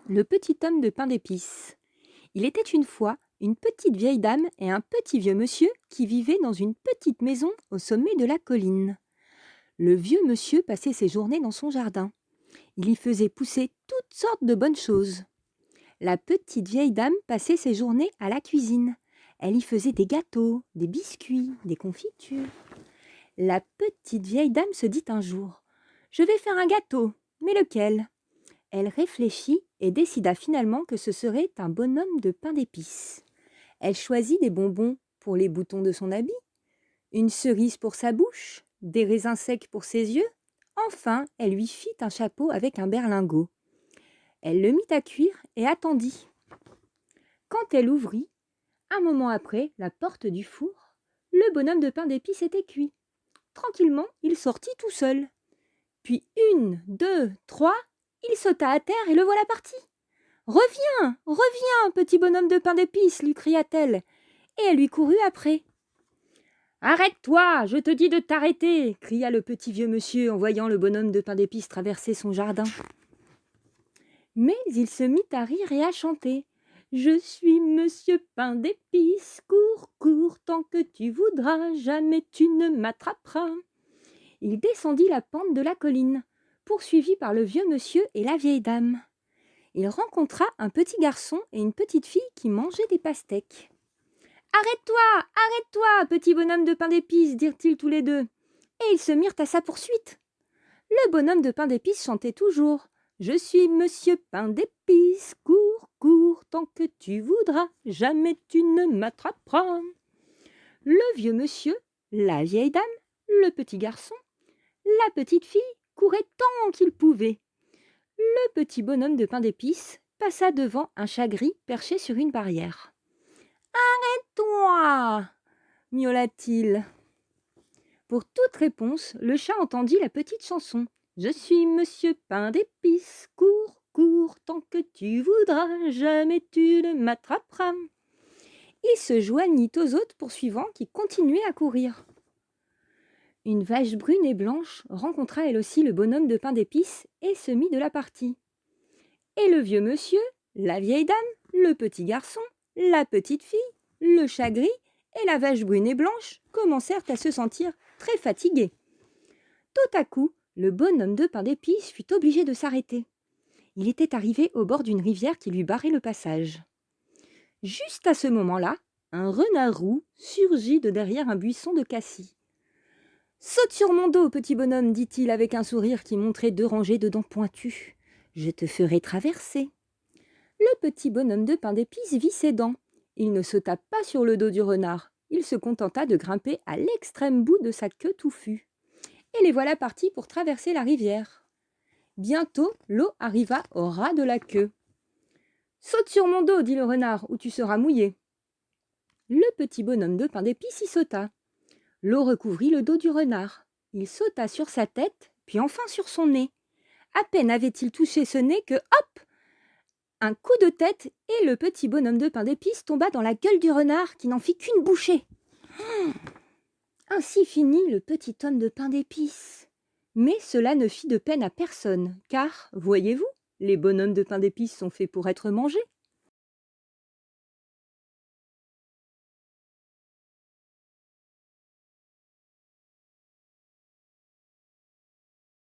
Le petit homme de pain d'épices. Il était une fois une petite vieille dame et un petit vieux monsieur qui vivaient dans une petite maison au sommet de la colline. Le vieux monsieur passait ses journées dans son jardin. Il y faisait pousser toutes sortes de bonnes choses. La petite vieille dame passait ses journées à la cuisine. Elle y faisait des gâteaux, des biscuits, des confitures. La petite vieille dame se dit un jour : « Je vais faire un gâteau, mais lequel ?» Elle réfléchit et décida finalement que ce serait un bonhomme de pain d'épices. Elle choisit des bonbons pour les boutons de son habit, une cerise pour sa bouche, des raisins secs pour ses yeux. Enfin, elle lui fit un chapeau avec un berlingot. Elle le mit à cuire et attendit. Quand elle ouvrit, un moment après, la porte du four, le bonhomme de pain d'épices était cuit. Tranquillement, il sortit tout seul. Puis 1, 2, 3, il sauta à terre et le voilà parti. « Reviens, reviens, petit bonhomme de pain d'épices !» lui cria-t-elle, et elle lui courut après. « Arrête-toi, je te dis de t'arrêter !» cria le petit vieux monsieur en voyant le bonhomme de pain d'épices traverser son jardin. Mais il se mit à rire et à chanter. « Je suis monsieur pain d'épices, cours, cours, tant que tu voudras, jamais tu ne m'attraperas. » Il descendit la pente de la colline, poursuivi par le vieux monsieur et la vieille dame. Il rencontra un petit garçon et une petite fille qui mangeaient des pastèques. « Arrête-toi, arrête-toi, petit bonhomme de pain d'épices !» dirent-ils tous les deux. Et ils se mirent à sa poursuite. Le bonhomme de pain d'épices chantait toujours. « Je suis monsieur pain d'épices, cours, cours, tant que tu voudras, jamais tu ne m'attraperas. » Le vieux monsieur, la vieille dame, le petit garçon, la petite fille couraient tant qu'ils pouvaient. Le petit bonhomme de pain d'épices passa devant un chat gris perché sur une barrière. « Arrête-toi !» miaula-t-il. Pour toute réponse, le chat entendit la petite chanson. « Je suis monsieur pain d'épices, cours, cours, tant que tu voudras, jamais tu ne m'attraperas. » Il se joignit aux autres poursuivants qui continuaient à courir. Une vache brune et blanche rencontra elle aussi le bonhomme de pain d'épices et se mit de la partie. Et le vieux monsieur, la vieille dame, le petit garçon, la petite fille, le chat gris et la vache brune et blanche commencèrent à se sentir très fatigués. Tout à coup, le bonhomme de pain d'épices fut obligé de s'arrêter. Il était arrivé au bord d'une rivière qui lui barrait le passage. Juste à ce moment-là, un renard roux surgit de derrière un buisson de cassis. « Saute sur mon dos, petit bonhomme, dit-il avec un sourire qui montrait 2 rangées de dents pointues. Je te ferai traverser. » Le petit bonhomme de pain d'épices vit ses dents. Il ne sauta pas sur le dos du renard. Il se contenta de grimper à l'extrême bout de sa queue touffue. Et les voilà partis pour traverser la rivière. Bientôt, l'eau arriva au ras de la queue. « Saute sur mon dos, dit le renard, ou tu seras mouillé. » Le petit bonhomme de pain d'épices y sauta. L'eau recouvrit le dos du renard. Il sauta sur sa tête, puis enfin sur son nez. À peine avait-il touché ce nez que, hop, un coup de tête et le petit bonhomme de pain d'épices tomba dans la gueule du renard qui n'en fit qu'une bouchée. Ainsi finit le petit homme de pain d'épices. Mais cela ne fit de peine à personne, car, voyez-vous, les bonhommes de pain d'épices sont faits pour être mangés.